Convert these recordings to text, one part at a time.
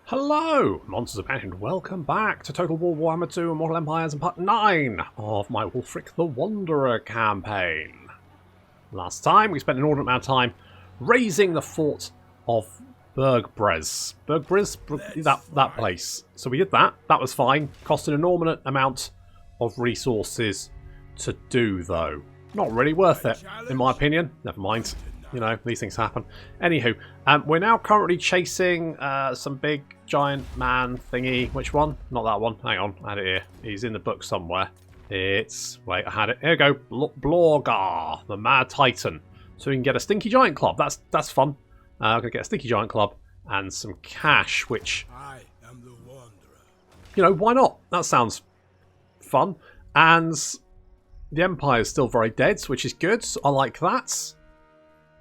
Hello, Monsters of and welcome back to Total War Warhammer 2 and Mortal Empires and part 9 of my Wulfric the Wanderer campaign. Last time we spent an inordinate amount of time raising the fort of Bergbrez. That place. So we did that. That was fine. Cost an inordinate amount of resources to do though. Not really worth it, in my opinion. Never mind. You know, these things happen. Anywho, we're now currently chasing some big giant man thingy. Which one? Not that one. Hang on, I had it here. He's in the book somewhere. It's... Wait, I had it. Here we go. Blorgar, the Mad Titan. So we can get a Stinky Giant Club. That's fun. I'm going to get a Stinky Giant Club and some cash, which... I am the Wanderer. You know, why not? That sounds fun. And the Empire is still very dead, which is good. I like that.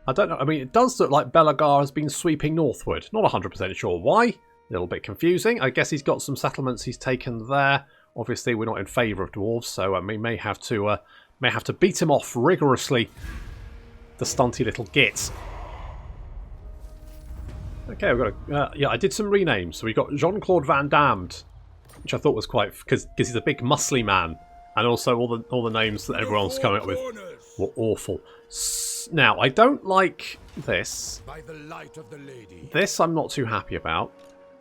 I don't know. I mean, it does look like Belagar has been sweeping northward. Not 100% sure why. A little bit confusing. I guess he's got some settlements he's taken there. Obviously, we're not in favour of dwarves, so we may have to beat him off rigorously. The stunty little git. Okay, we've got yeah, I did some renames. So we got Jean-Claude Van Damme, which I thought was quite because he's a big muscly man, and also all the names that everyone was coming up with were awful. Now, I don't like this. By the light of the lady. This I'm not too happy about.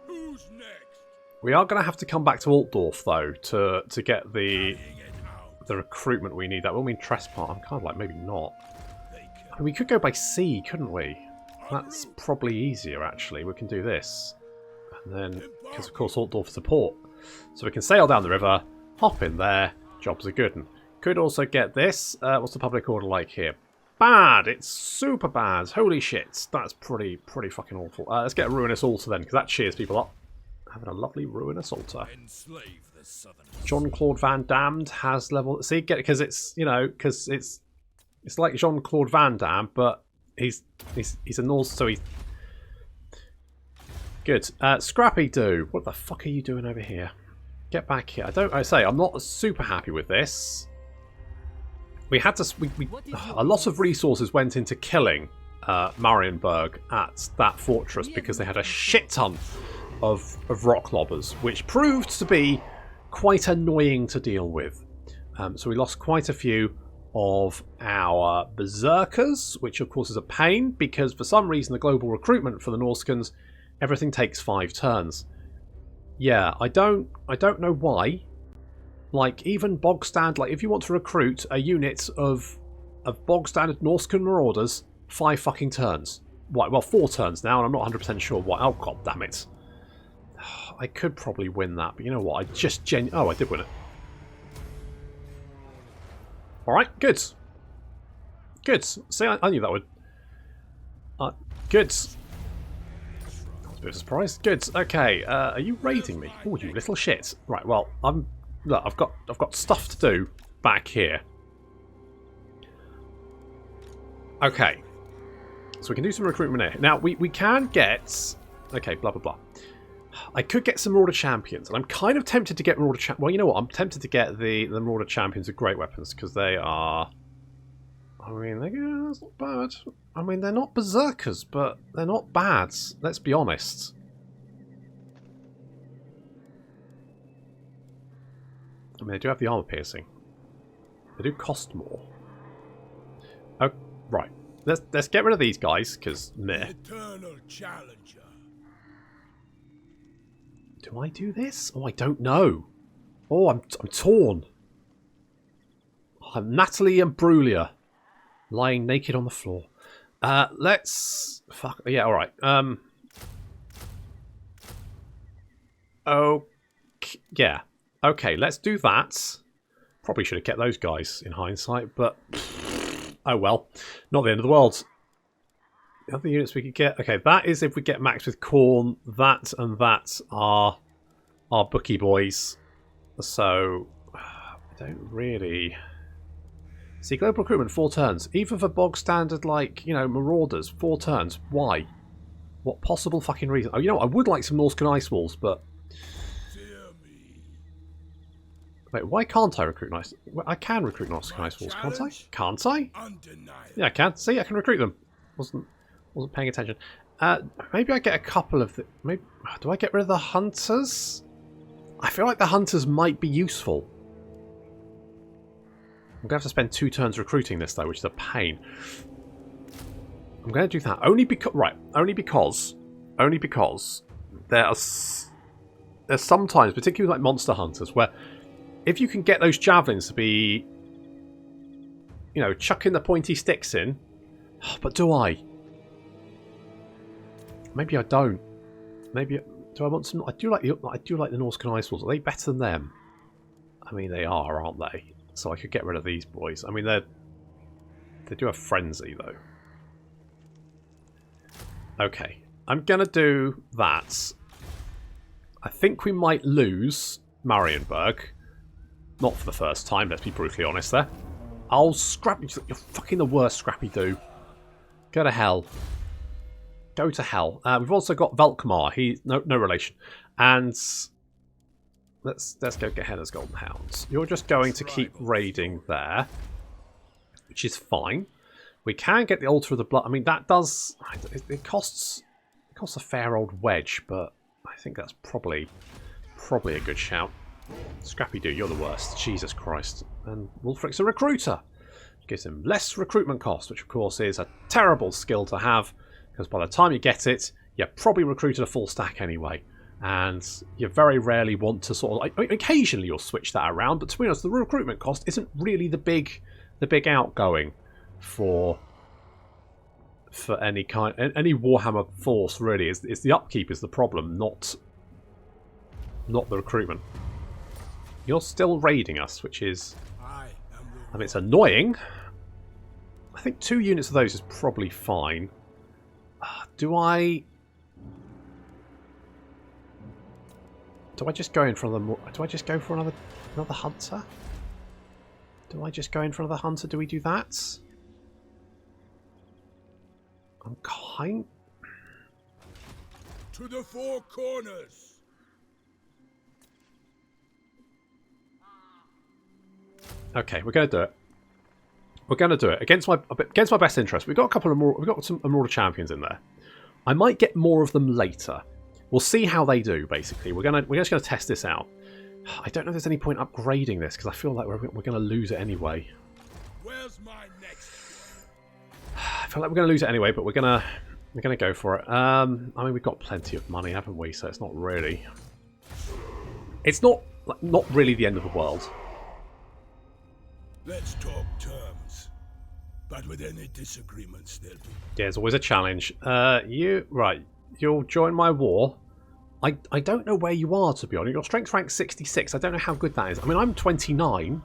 Who's next? We are going to have to come back to Altdorf, though, to get the recruitment we need. That will mean trespass. I'm kind of like, maybe not. I mean, we could go by sea, couldn't we? That's probably easier, actually. We can do this. And then, because of course Altdorf is a port. So we can sail down the river, hop in there, jobs are good. And could also get this. What's the public order like here? Bad! It's super bad. Holy shit. That's pretty fucking awful. Let's get a Ruinous Altar then, because that cheers people up. Having a lovely Ruinous Altar. Jean-Claude Van Damme has level... See, get it, because it's, you know, because it's like Jean-Claude Van Damme, but he's a Norse, so he's... Good. Scrappy Doo. What the fuck are you doing over here? Get back here. I'm not super happy with this. We had to... a lot of resources went into killing Marienburg at that fortress because they had a shit ton of rock lobbers, which proved to be quite annoying to deal with. So we lost quite a few of our berserkers, which of course is a pain because for some reason the global recruitment for the Norscans, everything takes 5 turns. Yeah, I don't know why. Like, even bog stand, like, if you want to recruit a unit of bog standard Norscan marauders, 5 fucking turns. Why? Well, 4 turns now, and I'm not 100% sure why. Oh, god damn it. I could probably win that, but you know what? Oh, I did win it. Alright, good. Good. See, I knew that would... good. That was a bit of a surprise. Good. Okay, are you raiding me? Oh, you little shit. Right, well, look, I've got stuff to do back here. Okay. So we can do some recruitment here. Now, we can get... Okay, blah, blah, blah. I could get some Marauder Champions, and I'm kind of tempted to get Marauder Champions. Well, you know what? I'm tempted to get the Marauder Champions of Great Weapons, because they are... I mean, that's not bad. I mean, they're not berserkers, but they're not bad. Let's be honest. I mean, they do have the armor piercing. They do cost more. Oh, right. Let's get rid of these guys, because meh. Eternal challenger. Do I do this? Oh, I don't know. Oh, I'm torn. I'm Natalie Imbruglia, lying naked on the floor. Let's... Fuck. Yeah, alright. Okay. Yeah. Okay, let's do that. Probably should have kept those guys in hindsight, but... Oh well. Not the end of the world. The other units we could get... Okay, that is if we get max with Corn. That and that are bookie boys. So, I don't really... See, global recruitment, 4 turns. Even for bog standard, like, you know, marauders, 4 turns. Why? What possible fucking reason? Oh, you know what? I would like some Norscan ice walls, but... Wait, why can't I recruit nice? Well, I can recruit Norscan ice walls, can't I? Can't I? Yeah, I can. See, I can recruit them. Wasn't paying attention. Maybe I get a couple of the... Maybe, do I get rid of the hunters? I feel like the hunters might be useful. I'm going to have to spend 2 turns recruiting this, though, which is a pain. I'm going to do that. Only because... Right. Only because there's sometimes, particularly like monster hunters, where if you can get those javelins to be, you know, chucking the pointy sticks in... But do I? Maybe I don't. Maybe... Do I want some... I do like the Norscan Ice Wolves. Are they better than them? I mean, they are, aren't they? So I could get rid of these boys. I mean, they do have frenzy, though. Okay. I'm going to do that. I think we might lose Marienburg. Not for the first time, let's be brutally honest there. I'll scrap you. You're fucking the worst, Scrappy-Doo. Go to hell. Go to hell. We've also got Velkmar. He's no relation. And let's go get Henna's Golden Hounds. You're just going to keep raiding there, which is fine. We can get the Altar of the Blood. I mean, that does... It costs a fair old wedge, but I think that's probably a good shout. Scrappy-Doo, you're the worst. Jesus Christ. And Wulfric's a recruiter. Gives him less recruitment cost, which of course is a terrible skill to have, because by the time you get it, you probably recruited a full stack anyway. And you very rarely want to sort of... occasionally you'll switch that around, but to be honest, the recruitment cost isn't really the big outgoing for any Warhammer force, really. It's the upkeep is the problem, not the recruitment. You're still raiding us, which is... I mean, it's annoying. I think 2 units of those is probably fine. Do I just go in for another... Do I just go for another hunter? Do I just go in for another hunter? Do we do that? I'm kind... To the 4 corners. Okay, we're going to do it. We're going to do it against my best interest. We've got a couple of more. We've got some Immortal Champions in there. I might get more of them later. We'll see how they do. Basically, we're just going to test this out. I don't know if there's any point upgrading this because I feel like we're going to lose it anyway. Where's my next? I feel like we're going to lose it anyway, but we're going to go for it. I mean, we've got plenty of money, haven't we? So it's not really. It's not really the end of the world. Let's talk terms, but with any disagreements there'll be. Yeah, there's always a challenge. You'll join my war. I don't know where you are, to be honest. Your strength rank 66. I don't know how good that is. I mean, I'm 29,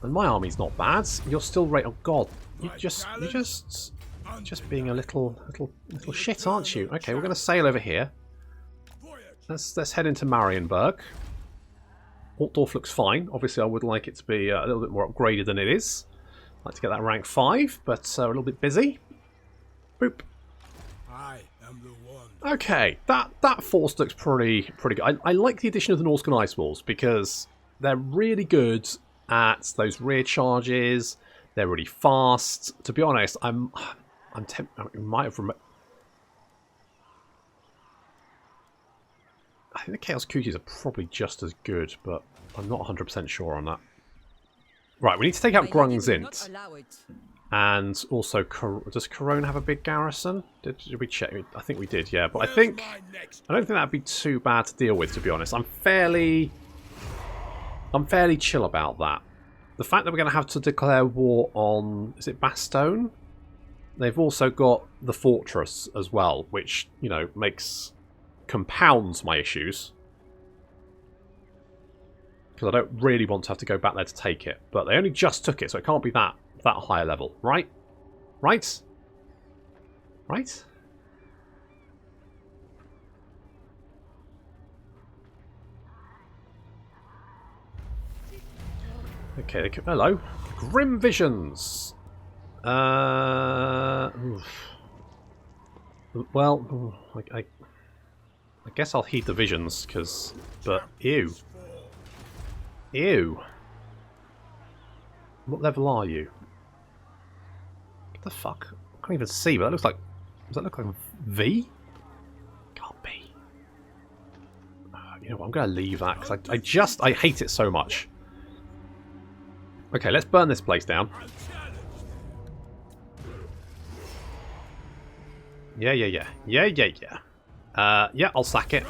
and my army's not bad. You're still right. Oh God, you're just being a little shit, aren't you? Okay, we're going to sail over here. Let's head into Marienburg. Altdorf looks fine. Obviously, I would like it to be a little bit more upgraded than it is. I'd like to get that rank 5, but a little bit busy. Boop. I am the one. Okay, that force looks pretty good. I like the addition of the Norscan Ice Wolves because they're really good at those rear charges. They're really fast. To be honest, I'm tempted. Might have I think the Chaos Cooties are probably just as good, but I'm not 100% sure on that. Right, we need to take out Grungzint. And also, does Corone have a big garrison? Did we check? I think we did, yeah. But I don't think that'd be too bad to deal with, to be honest. I'm fairly chill about that. The fact that we're going to have to declare war on, is it Bastogne? They've also got the fortress as well, which, you know, compounds my issues. Because I don't really want to have to go back there to take it. But they only just took it, so it can't be that higher level. Right? Right? Right? Okay, hello. Grim Visions. Well, I guess I'll heed the visions, but ew. Ew. What level are you? What the fuck? I can't even see, but that looks like Does that look like a V? Can't be. You know what, I'm going to leave that because I hate it so much. Okay, let's burn this place down. Yeah. Yeah, I'll sack it.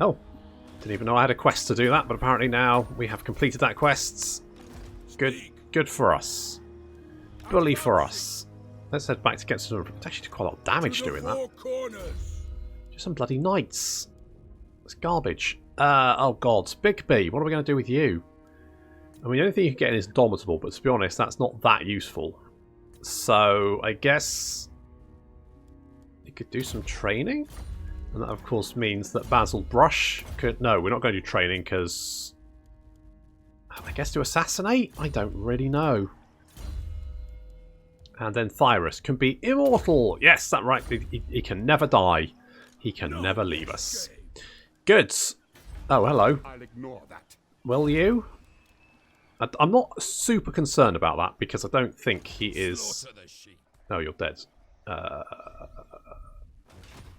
Oh, didn't even know I had a quest to do that, but apparently now we have completed that quest. Good for us. Bully for us. Let's head back to get some... It actually did quite a lot of damage doing that. Just some bloody knights. It's garbage. Oh god, Big B, what are we going to do with you? I mean, the only thing you can get in is Indomitable, but to be honest, that's not that useful. So, I guess... you could do some training? And that, of course, means that Basil Brush could... No, we're not going to do training, because... I guess to assassinate? I don't really know. And then Thyrus can be immortal! Yes, that's right. He can never die. He can never leave us. Good. Oh, hello. I'll ignore that. Will you? I'm not super concerned about that, because I don't think he is... Oh, you're dead.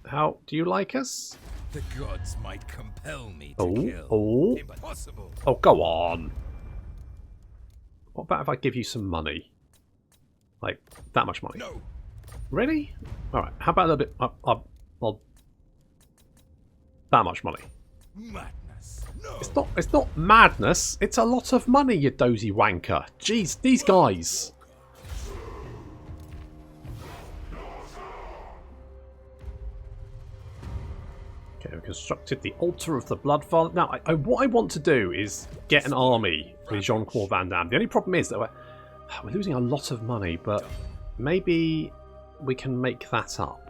How do you like us? The gods might compel me to kill. Oh, Impossible. oh, go on. What about if I give you some money? Like, that much money? No. Really? Alright, how about a little bit... well, that much money. Madness. No. It's not madness, it's a lot of money, you dozy wanker. Jeez, these guys. Okay, we've constructed the altar of the Bloodfather. Now, what I want to do is get an army with Jean-Claude Van Damme. The only problem is that we're losing a lot of money, but maybe we can make that up.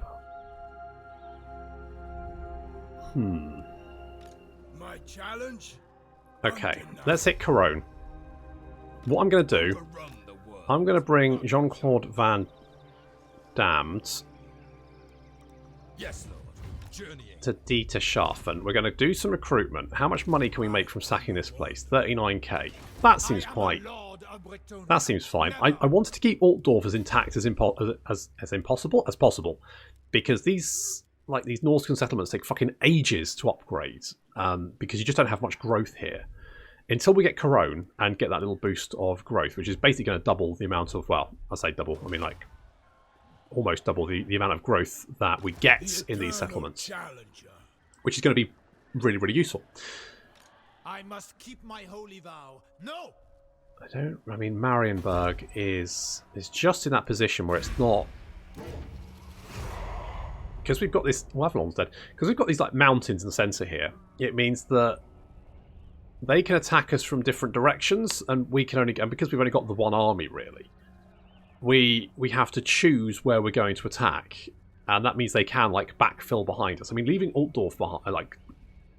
My challenge? Okay, let's hit Corone. What I'm going to do, I'm going to bring Jean-Claude Van Damme Yes, Lord. Journeying. to Dieter Scharfen. We're going to do some recruitment. How much money can we make from sacking this place? 39k. That seems quite... That seems fine. I wanted to keep Altdorf as intact as possible, because these Norscan settlements take fucking ages to upgrade, because you just don't have much growth here. Until we get Corone and get that little boost of growth, which is basically going to double the amount of, well, I say double, I mean like almost double the amount of growth that we get in these settlements, which is going to be really, really useful. I must keep my holy vow. No! I mean, Marienburg is just in that position where it's not... Because we've got this... Well, Avalon's dead. Because we've got these like mountains in the centre here, it means that they can attack us from different directions, and we can only... And because we've only got the one army, really, we have to choose where we're going to attack. And that means they can, like, backfill behind us. I mean, leaving Altdorf behind, like,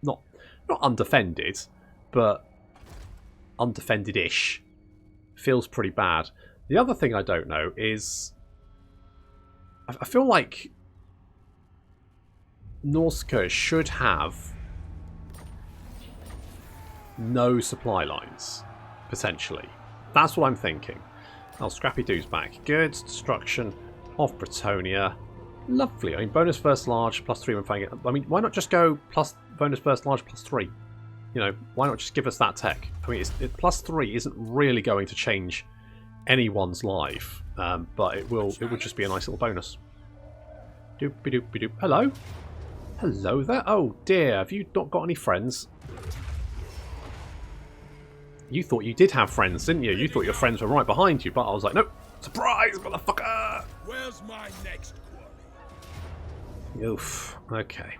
not undefended, but undefended-ish, feels pretty bad. The other thing I don't know is... I feel like Norsca should have no supply lines, potentially. That's what I'm thinking. Oh, Scrappy Doo's back. Good. Destruction of Bretonnia. Lovely. I mean, bonus first large, +3 when fighting it. I mean, why not just go plus bonus first large, +3? You know, why not just give us that tech? I mean, +3 isn't really going to change anyone's life, but it would just be a nice little bonus. Doopy-doopy-doop. Hello? Hello there. Oh dear, have you not got any friends? You thought you did have friends, didn't you? You thought your friends were right behind you, but I was like, nope. Surprise, motherfucker! Where's my next quarry? Oof. Okay.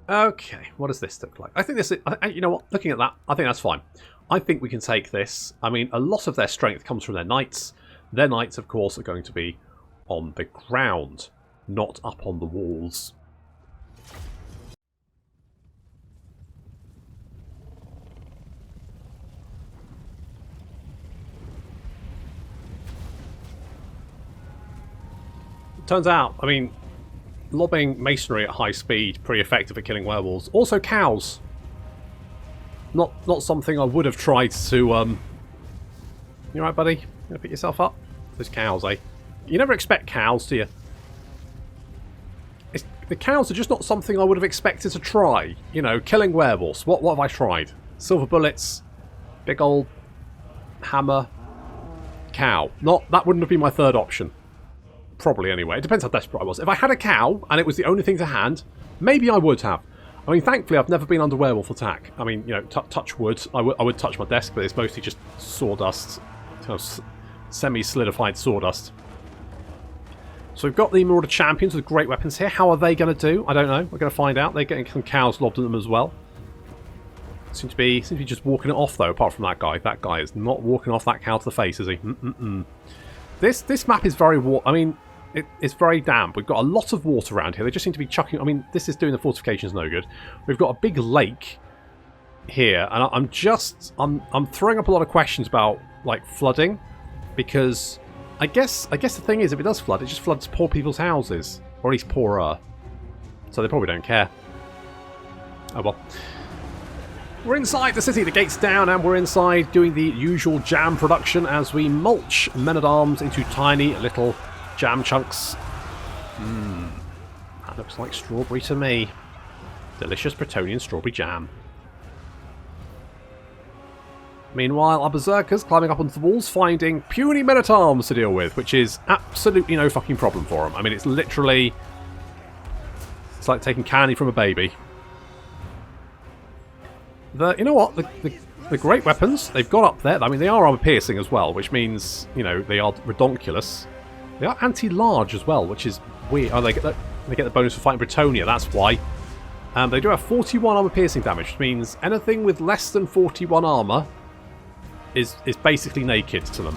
Okay, what does this look like? I think this is... you know what? Looking at that, I think that's fine. I think we can take this. I mean, a lot of their strength comes from their knights. Their knights, of course, are going to be on the ground, not up on the walls. Turns out, I mean, lobbing masonry at high speed, pretty effective at killing werewolves. Also cows. Not something I would have tried to... You alright, buddy? You gonna pick yourself up? Those cows, eh? You never expect cows, do you? the cows are just not something I would have expected to try. You know, killing werewolves. What have I tried? Silver bullets, big old hammer, cow. That wouldn't have been my third option. Probably anyway. It depends how desperate I was. If I had a cow and it was the only thing to hand, maybe I would have. I mean, thankfully, I've never been under werewolf attack. I mean, you know, touch wood. I would touch my desk, but it's mostly just sawdust. Kind of semi-solidified sawdust. So we've got the Marauder Champions with great weapons here. How are they going to do? I don't know. We're going to find out. They're getting some cows lobbed at them as well. Seems to be just walking it off, though, apart from that guy. That guy is not walking off that cow to the face, is he? This map is very... I mean, it's very damp. We've got a lot of water around here. They just seem to be chucking... I mean, this is doing the fortifications no good. We've got a big lake here, and I'm throwing up a lot of questions about, like, flooding, because I guess the thing is, if it does flood, it just floods poor people's houses, or at least poorer. So they probably don't care. Oh well. We're inside the city, the gate's down, and we're inside doing the usual jam production as we mulch men-at-arms into tiny little jam chunks. That looks like strawberry to me. Delicious Bretonnian strawberry jam. Meanwhile, our berserkers climbing up onto the walls, finding puny men-at-arms to deal with, which is absolutely no fucking problem for them. I mean, it's literally... It's like taking candy from a baby. You know what? The great weapons, they've got up there. I mean, they are armor-piercing as well, which means, you know, they are redonkulous. They are anti-large as well, which is weird. Oh, they get the bonus for fighting Bretonnia, that's why. They do have 41 armor-piercing damage, which means anything with less than 41 armor is basically naked to them.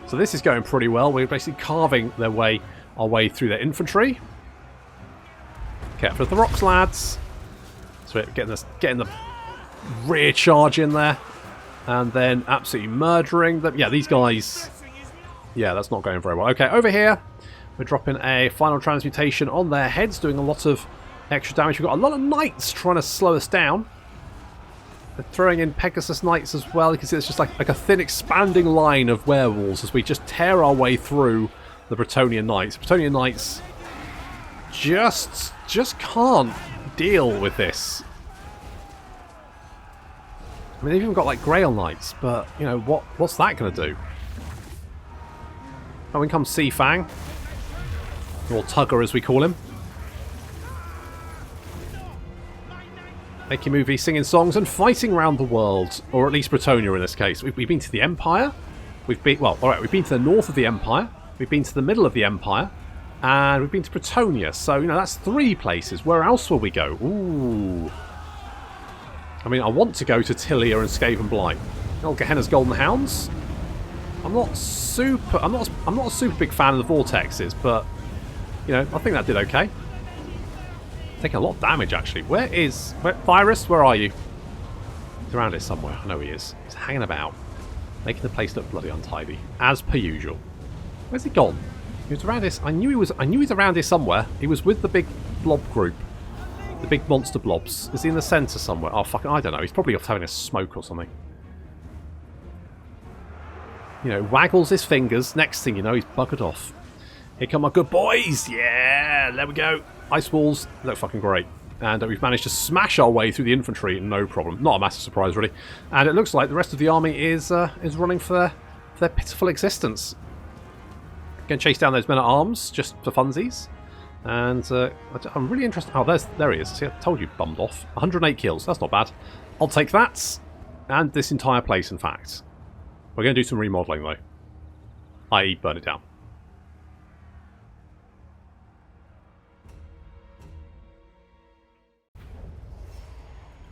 So this is going pretty well. We're basically carving our way through their infantry. Careful with the rocks, lads. So we're getting the rear charge in there, and then absolutely murdering them. Yeah, these guys. Yeah, that's not going very well. Okay, over here, we're dropping a final transmutation on their heads, doing a lot of extra damage. We've got a lot of knights trying to slow us down. They're throwing in Pegasus Knights as well. You can see it's just like a thin expanding line of werewolves as we just tear our way through the Bretonnian Knights. Bretonnian Knights just can't deal with this. I mean, they've even got like Grail Knights, but you know what's that going to do? Oh, in comes Seafang, or Tugger as we call him. Making movies, singing songs, and fighting around the world, or at least Bretonnia in this case. We've been to the Empire. We've been we've been to the north of the Empire. We've been to the middle of the Empire, and we've been to Bretonnia. So you know that's 3 places. Where else will we go? Ooh. I mean, I want to go to Tilia and Skaven Blight. Oh, Gehenna's Golden Hounds. I'm not a super big fan of the vortexes, but you know I think that did okay. Taking a lot of damage, actually. Virus? Where are you? He's around here somewhere. I know he is. He's hanging about. Making the place look bloody untidy. As per usual. Where's he gone? He was around this. I knew he was around here somewhere. He was with the big blob group. The big monster blobs. Is he in the centre somewhere? Oh, fucking, I don't know. He's probably off having a smoke or something. You know, waggles his fingers. Next thing you know, he's buggered off. Here come my good boys. Yeah, there we go. Ice walls look fucking great. And we've managed to smash our way through the infantry, no problem. Not a massive surprise, really. And it looks like the rest of the army is running for their pitiful existence. Going to chase down those men-at-arms, just for funsies. And I'm really interested... Oh, there he is. See, I told you, bummed off. 108 kills, that's not bad. I'll take that. And this entire place, in fact. We're going to do some remodelling, though. I.e. burn it down.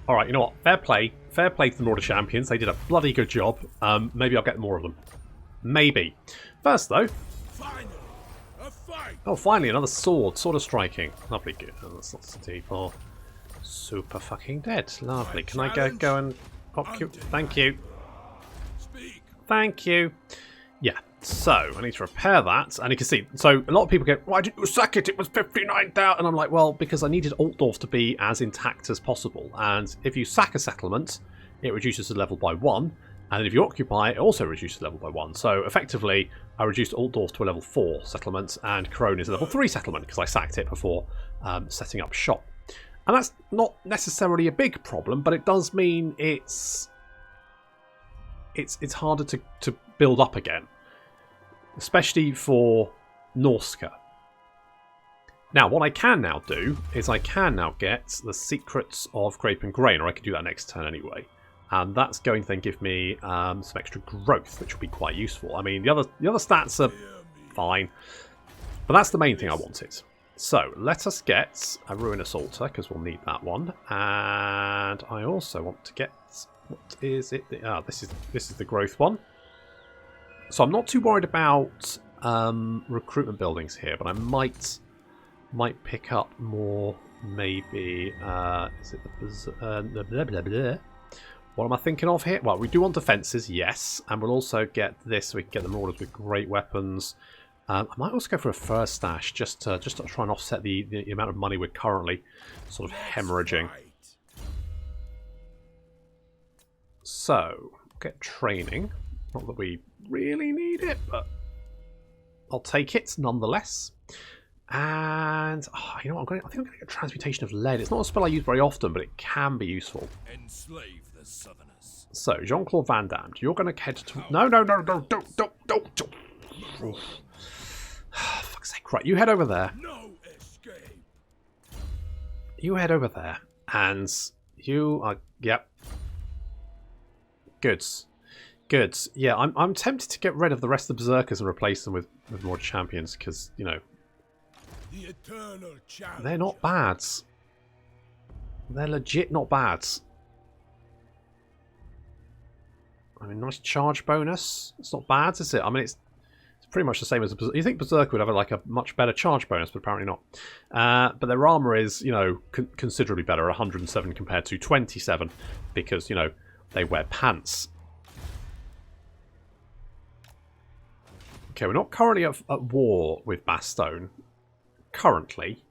Alright, you know what? Fair play. Fair play to the Marauder Champions. They did a bloody good job. Maybe I'll get more of them. Maybe. First, though... Finally, a fight. Oh, finally, another sword. Sword of striking. Lovely. Good. That's lots of people. Super fucking dead. Lovely. Can I go and pop you? Thank you. Speak. Thank you. Yeah. So, I need to repair that. And you can see, so a lot of people go, why didn't you sack it? It was 59,000. And I'm like, well, because I needed Altdorf to be as intact as possible. And if you sack a settlement, it reduces the level by 1. And if you occupy, it also reduces level by 1. So effectively, I reduced Altdorf to a level 4 settlement, and Corone is a level 3 settlement because I sacked it before setting up shop. And that's not necessarily a big problem, but it does mean it's harder to build up again, especially for Norsca. Now, what I can now do is I can now get the secrets of Grape and Grain, or I can do that next turn anyway. And that's going to then give me some extra growth, which will be quite useful. I mean, the other stats are fine, but that's the main thing I wanted. So let us get a Ruinous Altar, because we'll need that one. And I also want to get, what is it? This is the growth one. So I'm not too worried about recruitment buildings here, but I might pick up more. Maybe is it the blah blah blah? What am I thinking of here? Well, we do want defences, yes, and we'll also get this so we can get the Marauders with great weapons. I might also go for a fur stash just to try and offset the amount of money we're currently sort of hemorrhaging. So, get training. Not that we really need it, but I'll take it nonetheless. And you know what? I think I'm going to get Transmutation of Lead. It's not a spell I use very often, but it can be useful. Enslave the Southerners. So, Jean-Claude Van Damme, you're going to head to... No, don't. Fuck's sake. Right, you head over there. No escape. You head over there. And you are... Yep. Goods. Yeah, I'm tempted to get rid of the rest of the Berserkers and replace them with more champions, because, you know... The eternal challenge. They're not bad. They're legit not bad. I mean, nice charge bonus. It's not bad, is it? I mean, it's pretty much the same as a Berserker. You think Berserker would have like a much better charge bonus, but apparently not. But their armor is, you know, considerably better, 107 compared to 27, because, you know, they wear pants. Okay, we're not currently at war with Bastogne. Currently.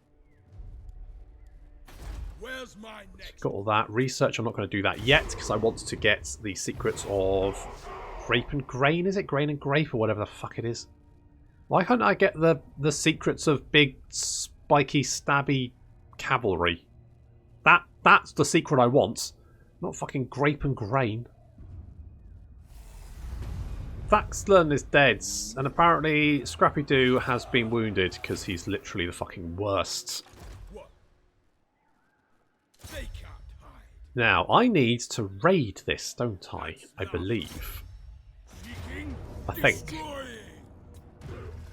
Where's my next? Got all that. Research, I'm not going to do that yet, because I want to get the secrets of Grape and Grain, is it? Grain and Grape, or whatever the fuck it is. Why can't I get the secrets of big, spiky, stabby cavalry? That's the secret I want. Not fucking Grape and Grain. Vaxlan is dead, and apparently Scrappy-Doo has been wounded because he's literally the fucking worst. What? They can't hide. Now, I need to raid this, don't I? I believe. Seeking, I think. destroying.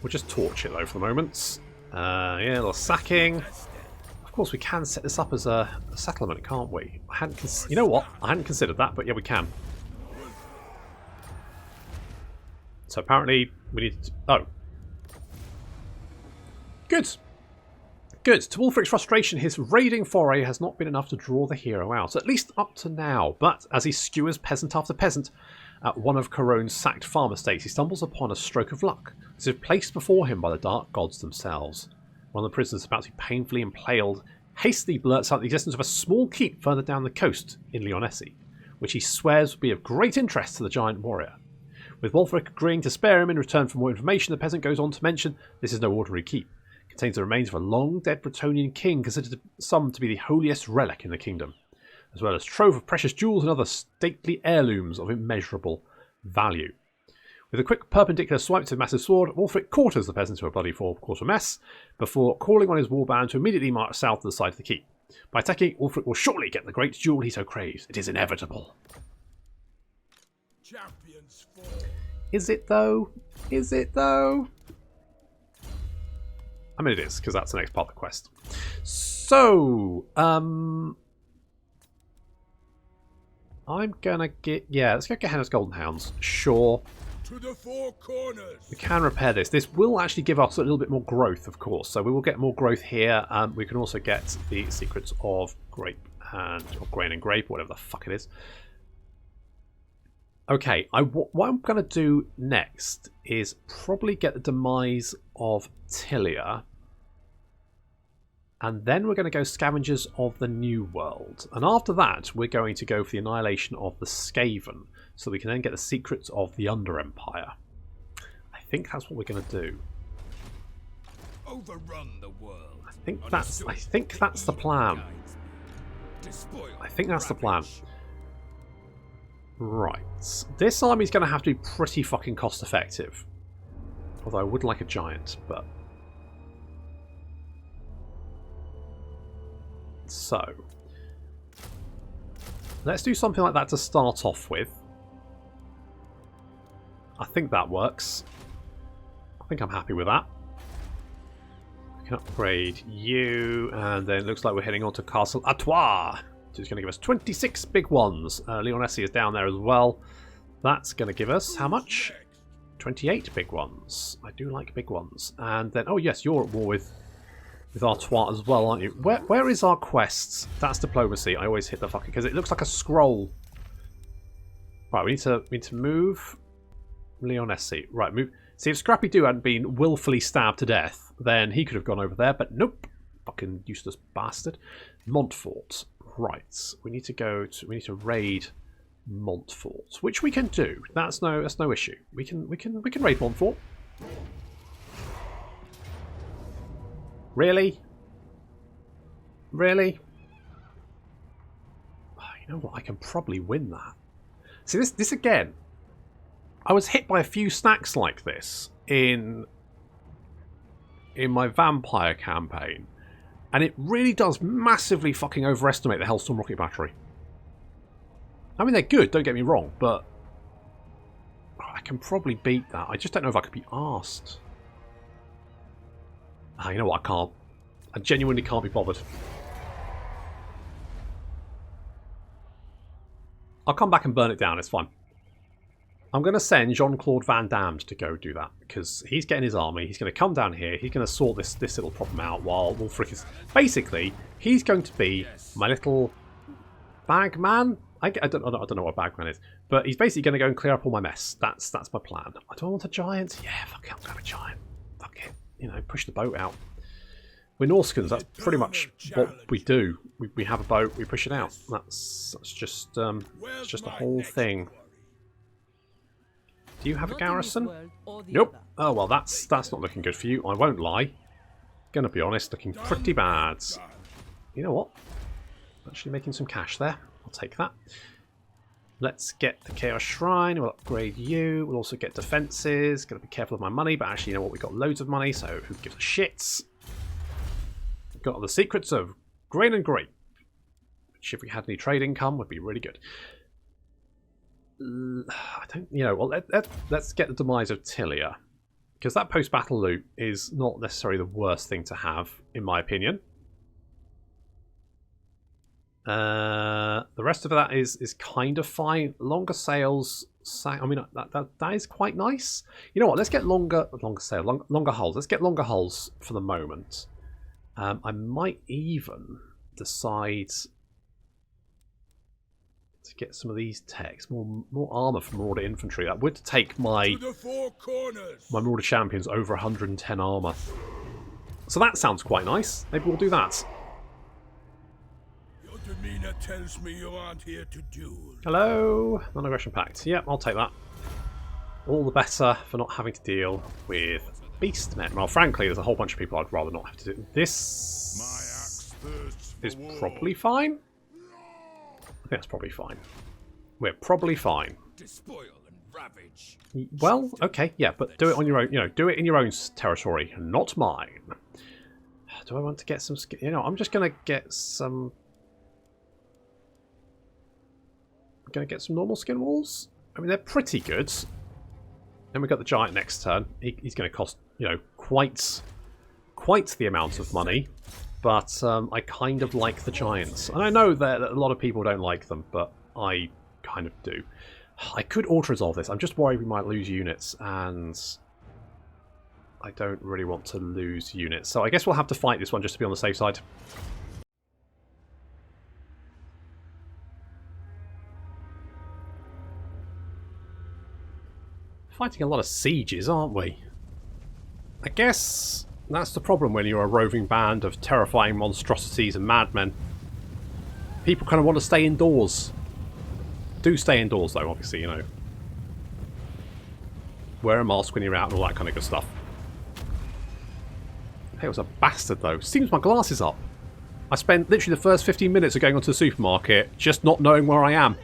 We'll just torch it though for the moment. Yeah, a little sacking. Of course, we can set this up as a settlement, can't we? I hadn't. You know what? I hadn't considered that, but yeah, we can. So apparently we need to... Oh. Good. Good. To Wulfric's frustration, his raiding foray has not been enough to draw the hero out, at least up to now. But as he skewers peasant after peasant at one of Coronne's sacked farm estates, he stumbles upon a stroke of luck, as if placed before him by the dark gods themselves. One of the prisoners about to be painfully impaled hastily blurts out the existence of a small keep further down the coast in Lyonesse, which he swears would be of great interest to the giant warrior. With Wulfric agreeing to spare him in return for more information, the peasant goes on to mention this is no ordinary keep. It contains the remains of a long-dead Bretonnian king considered some to be the holiest relic in the kingdom, as well as trove of precious jewels and other stately heirlooms of immeasurable value. With a quick perpendicular swipe to the massive sword, Wulfric quarters the peasant to a bloody four-quarter mess, before calling on his warband to immediately march south to the side of the keep. By attacking, Wulfric will surely get the great jewel he so craves. It is inevitable. Champions fall. Is it though? Is it though? I mean it is, because that's the next part of the quest. So, I'm gonna get... Yeah, let's go get Henna's Golden Hounds. Sure. To the four corners. We can repair this. This will actually give us a little bit more growth, of course. So we will get more growth here. We can also get the secrets of Grape and... or Grain and Grape, whatever the fuck it is. Okay, what I'm going to do next is probably get the demise of Tilia. And then we're going to go Scavengers of the New World. And after that, we're going to go for the annihilation of the Skaven. So we can then get the secrets of the Under Empire. I think that's what we're going to do. Overrun the world. I think that's the plan. I think that's the plan. Right. This army's going to have to be pretty fucking cost effective. Although I would like a giant, but... So, let's do something like that to start off with. I think that works. I think I'm happy with that. We can upgrade you, and then it looks like we're heading on to Castle Artois, which is going to give us 26 big ones. Leonessi is down there as well. That's going to give us how much? 28 big ones. I do like big ones. And then, oh yes, you're at war with Artois as well, aren't you? Where is our quests? That's diplomacy. I always hit the fucking because it looks like a scroll. Right, we need to move Leonessi. Right, move. See, if Scrappy Doo hadn't been willfully stabbed to death, then he could have gone over there. But nope, fucking useless bastard. Montfort. Right, we need to raid Montfort, which we can do. That's no issue. We can raid Montfort. Really? Really? Oh, you know what? I can probably win that. See, this again. I was hit by a few stacks like this in my vampire campaign, and it really does massively fucking overestimate the Hellstorm rocket battery. I mean, they're good, don't get me wrong, but I can probably beat that. I just don't know if I could be arsed. You know what? I can't. I genuinely can't be bothered. I'll come back and burn it down. It's fine. I'm going to send Jean-Claude Van Damme to go do that because he's getting his army. He's going to come down here. He's going to sort this little problem out while Wolfric is... Basically, he's going to be my little bagman. I don't know what a bagman is, but he's basically going to go and clear up all my mess. That's my plan. I don't want a giant. Yeah, fuck it. I'm going to have a giant. Fuck it. You know, push the boat out. We're Norscans, that's pretty much what we do. We have a boat, we push it out. That's just the whole thing. Do you have a garrison? Nope. Oh well, that's not looking good for you. I won't lie. Gonna be honest, looking pretty bad. You know what? Actually making some cash there. I'll take that. Let's get the Chaos Shrine. We'll upgrade you. We'll also get defences. Got to be careful of my money, but actually, you know what? We've got loads of money, so who gives a shit? We've got the secrets of grain and grape, which, if we had any trade income, would be really good. I don't, you know. Well, let's get the demise of Tilia, because that post-battle loot is not necessarily the worst thing to have, in my opinion. The rest of that is kind of fine. Longer sails. I mean, that is quite nice. You know what? Let's get longer hulls. Let's get longer hulls for the moment. I might even decide to get some of these techs, more armor from Marauder infantry. That would take my Marauder champions over 110 armor. So that sounds quite nice. Maybe we'll do that. Demeanor tells me you aren't here to duel. Hello, non-aggression pact. Yep, I'll take that. All the better for not having to deal with beastmen. Well, frankly, there's a whole bunch of people I'd rather not have to do. This is probably fine. I think that's probably fine. We're probably fine. Despoil and ravage. Well, okay, yeah, but do it on your own. You know, do it in your own territory, not mine. Do I want to get some? You know, I'm just gonna get some. Going to get some normal skin walls. I mean, they're pretty good. Then we've got the giant next turn. He's going to cost, you know, quite the amount of money. But I kind of like the giants. And I know that a lot of people don't like them, but I kind of do. I could auto-resolve this. I'm just worried we might lose units, and I don't really want to lose units. So I guess we'll have to fight this one just to be on the safe side. Fighting a lot of sieges, aren't we? I guess That's the problem when you're a roving band of terrifying monstrosities and madmen. People kind of want to stay indoors. Do stay indoors though, obviously, you know. Wear a mask when you're out and all that kind of good stuff. Hey, it was a bastard though. Seems my glasses up. I spent literally the first 15 minutes of going onto the supermarket just not knowing where I am.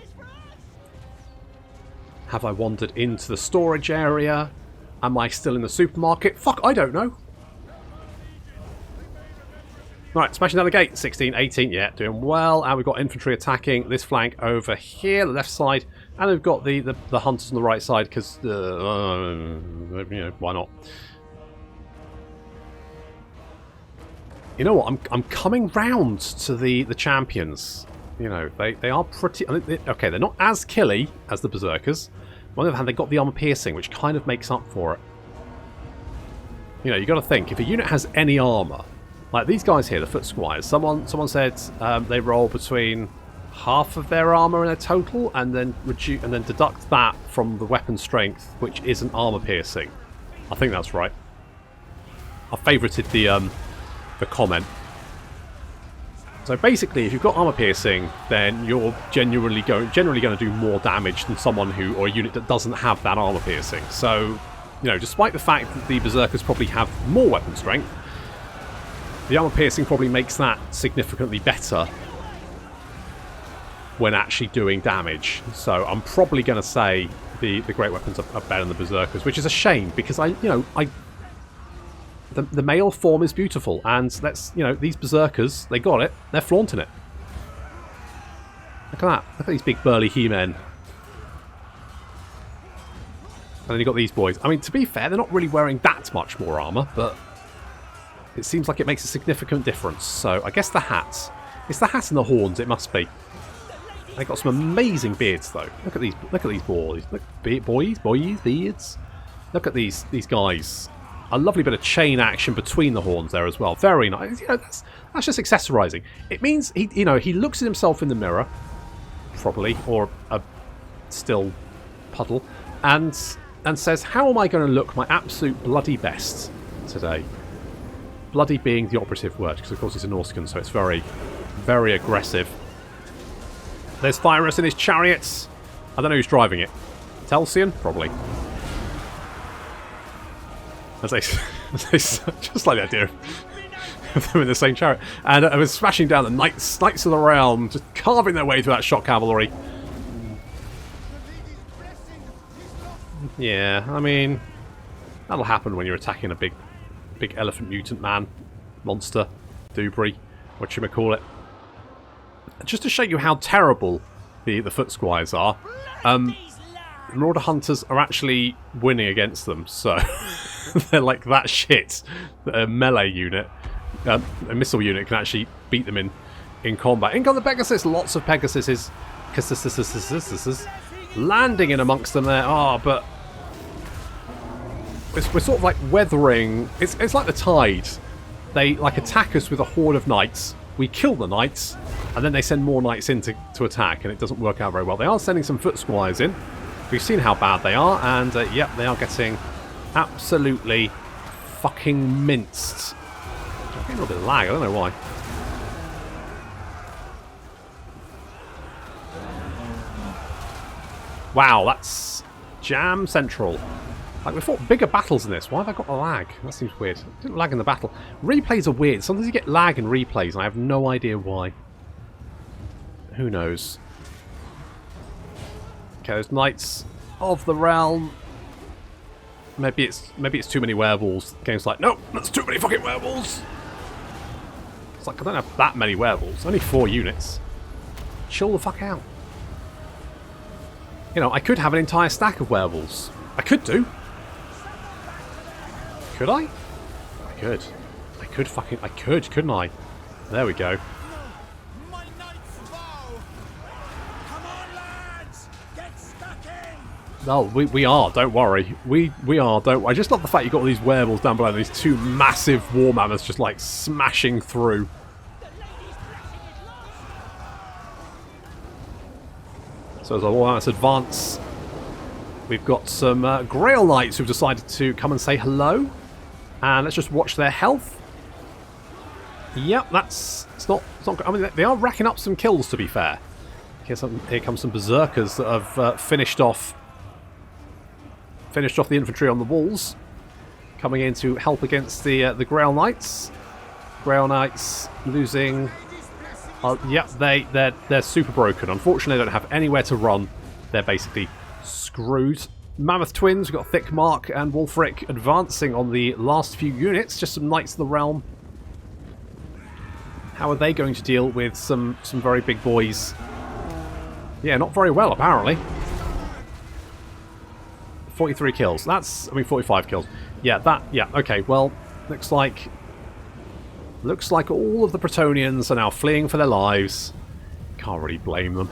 Have I wandered into the storage area? Am I still in the supermarket? Fuck, I don't know. Right, smashing down the gate. 16, 18, yeah, doing well. And we've got infantry attacking this flank over here, the left side. And we've got the hunters on the right side, because, you know, why not? You know what, I'm coming round to the champions. You know, they are pretty... Okay, they're not as killy as the Berserkers. On the other hand, they've got the armor piercing, which kind of makes up for it. You know, you got to think, if a unit has any armor... Like these guys here, the foot squires, someone said they roll between half of their armor in a total, and then deduct that from the weapon strength, which isn't armor piercing. I think that's right. I favorited the comment. So basically, if you've got armor piercing, then you're generally going to do more damage than someone or a unit that doesn't have that armor piercing. So, you know, despite the fact that the Berserkers probably have more weapon strength, the armor piercing probably makes that significantly better when actually doing damage. So I'm probably going to say the great weapons are better than the Berserkers, which is a shame because the male form is beautiful, and these Berserkers, they got it. They're flaunting it. Look at that. Look at these big burly he-men. And then you got these boys. I mean, to be fair, they're not really wearing that much more armor, but it seems like it makes a significant difference. So I guess the hats. It's the hat and the horns, it must be. They got some amazing beards though. Look at these boys. Look, beards. Look at these guys. A lovely bit of chain action between the horns there as well. Very nice. You know, that's just accessorizing. It means he looks at himself in the mirror, probably, or a still puddle, and says, "How am I going to look my absolute bloody best today?" Bloody being the operative word, because of course he's a Norscan, so it's very, very aggressive. There's Virus in his chariots. I don't know who's driving it. Telsian? Probably. As they just like the idea of them in the same chariot. And I was smashing down the knights of the realm, just carving their way through that shock cavalry. Yeah, I mean, that'll happen when you're attacking a big elephant mutant man, monster, doobrey, whatchamacallit. Just to show you how terrible the foot squires are, Marauder Hunters are actually winning against them, so they're like that shit that a melee unit, a missile unit can actually beat them in combat. In got the Pegasus, lots of Pegasuses landing in amongst them there. But we're sort of like weathering. It's like the tide. They like attack us with a horde of knights. We kill the knights, and then they send more knights in to attack, and it doesn't work out very well. They are sending some foot squires in. We've seen how bad they are, and yep, they are getting absolutely fucking minced. I'm getting a little bit of lag, I don't know why. Wow, that's jam central. Like, we fought bigger battles in this. Why have I got the lag? That seems weird. I didn't lag in the battle. Replays are weird. Sometimes you get lag in replays, and I have no idea why. Who knows? Okay, those Knights of the Realm. Maybe it's too many werewolves. The game's like, nope, that's too many fucking werewolves. It's like, I don't have that many werewolves. Only 4 units. Chill the fuck out. You know, I could have an entire stack of werewolves. I could do. Could I? I could. I could, couldn't I? There we go. My knight's vow. Come on, lads! Get stuck in! No, we are, don't worry. We are, don't worry. I just love the fact you've got all these werewolves down below, these 2 massive war mammoths just like smashing through. So as our war mammoths advance, we've got some Grail Knights who've decided to come and say hello. And let's just watch their health. Yep, it's not good. I mean, they are racking up some kills, to be fair. Here comes some berserkers that have finished off the infantry on the walls, coming in to help against the Grail Knights. Grail Knights losing. Yep, they're super broken. Unfortunately, they don't have anywhere to run. They're basically screwed. Mammoth Twins, we've got Thick Mark and Wulfric advancing on the last few units. Just some Knights of the Realm. How are they going to deal with some very big boys? Yeah, not very well, apparently. 43 kills. 45 kills. Yeah, okay, well, looks like all of the Bretonnians are now fleeing for their lives. Can't really blame them.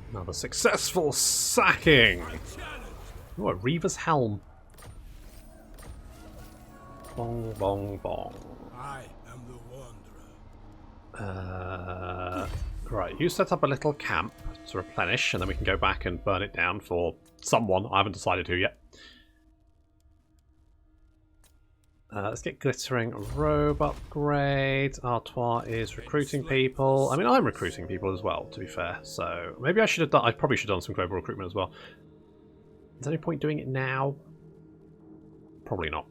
Another successful sacking. Oh, a Reaver's Helm. Bong, bong, bong. I am the Wanderer. Right, you set up a little camp to replenish, and then we can go back and burn it down for someone. I haven't decided who yet. Let's get Glittering Robe upgrade. Artois is recruiting people. I mean, I'm recruiting people as well, to be fair. So maybe I should have done. I probably should have done some global recruitment as well. Is there any point doing it now? Probably not.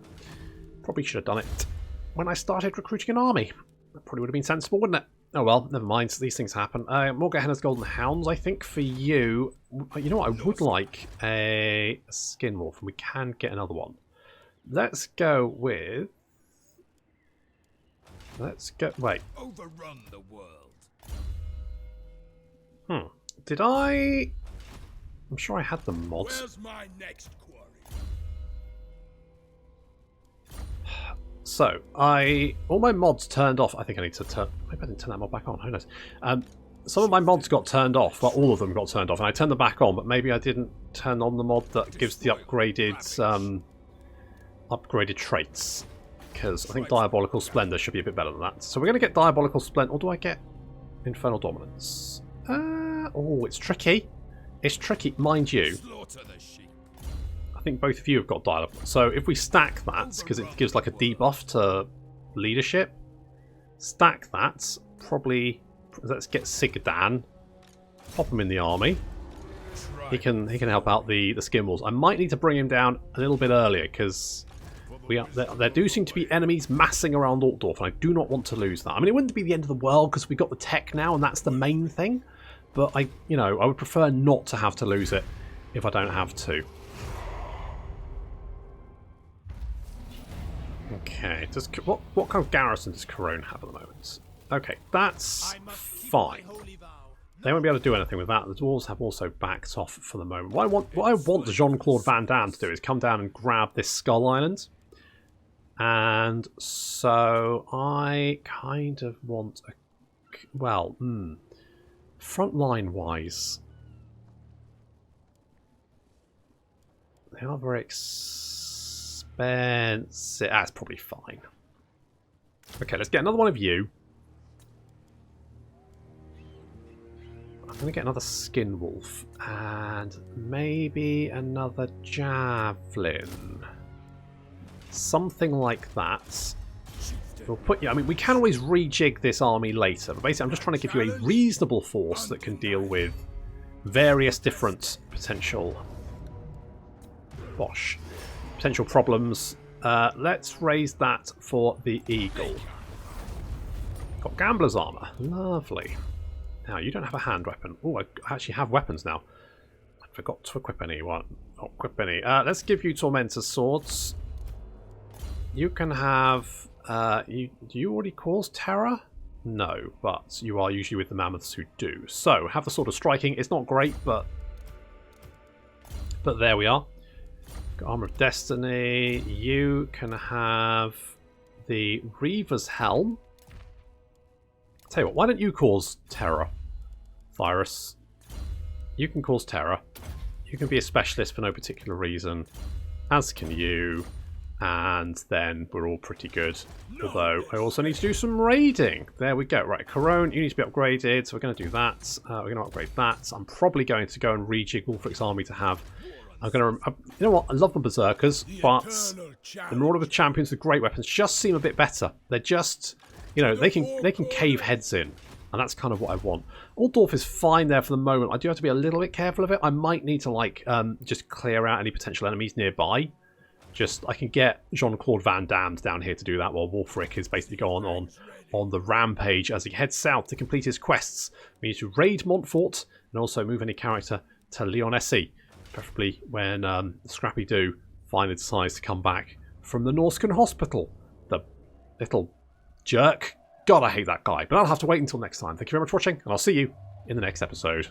Probably should have done it when I started recruiting an army. That probably would have been sensible, wouldn't it? Oh well, never mind. These things happen. Morgahenna's Golden Hounds, I think for you. You know what? I would like a Skin Wolf, and we can get another one. Let's go with. Wait. Overrun the world. Did I? I'm sure I had the mods. Where's my next quarry? So all my mods turned off. I think I need to turn. Maybe I didn't turn that mod back on. Who knows? Some of my mods got turned off, but all of them got turned off, and I turned them back on. But maybe I didn't turn on the mod that gives the upgraded traits, because I think Diabolical Splendor should be a bit better than that. So we're going to get Diabolical Splendor. Or do I get Infernal Dominance? Oh, it's tricky. It's tricky, mind you. I think both of you have got Diabolical. So if we stack that, because it gives like a debuff to leadership, stack that. Probably let's get Sigurdan. Pop him in the army. He can help out the Skin Wolves. I might need to bring him down a little bit earlier because there do seem to be enemies massing around Altdorf, and I do not want to lose that. I mean, it wouldn't be the end of the world because we got the tech now, and that's the main thing. But I would prefer not to have to lose it if I don't have to. Okay, what kind of garrison does Corone have at the moment? Okay, that's fine. They won't be able to do anything with that. The dwarves have also backed off for the moment. What I want Jean-Claude Van Damme to do is come down and grab this Skull Island. And so I kind of want a... Well, frontline wise, they are very expensive. That's probably fine. Okay, let's get another one of you. I'm going to get another Skin Wolf and maybe another Javelin. Something like that. We'll put you. I mean, we can always rejig this army later, but basically I'm just trying to give you a reasonable force that can deal with various different potential potential problems. Let's raise that for the Eagle. Got Gambler's Armor. Lovely. Now, you don't have a hand weapon. Oh, I actually have weapons now. I forgot to equip any. Not equip any. Let's give you Tormentor's Swords. You can have... do you already cause terror? No, but you are usually with the mammoths who do. So, have the Sword of Striking. It's not great, but there we are. Got Armor of Destiny. You can have the Reaver's Helm. Tell you what, why don't you cause terror, Virus? You can cause terror. You can be a specialist for no particular reason, as can you. And then we're all pretty good. Although I also need to do some raiding. There we go. Right, Corone, you need to be upgraded. So we're going to do that. We're going to upgrade that. I'm probably going to go and rejig Wolfric's army to have... I'm going to... You know what? I love my Berserkers, but the Marauder of Champions, the great weapons, just seem a bit better. They're just... You know, they can cave heads in. And that's kind of what I want. Altdorf is fine there for the moment. I do have to be a little bit careful of it. I might need to, like, just clear out any potential enemies nearby. I can get Jean-Claude Van Damme down here to do that while Wolfric is basically going on the rampage as he heads south to complete his quests. We need to raid Montfort and also move any character to Lyonesse, preferably when Scrappy-Doo finally decides to come back from the Norscan hospital. The little jerk. God, I hate that guy. But I'll have to wait until next time. Thank you very much for watching, and I'll see you in the next episode.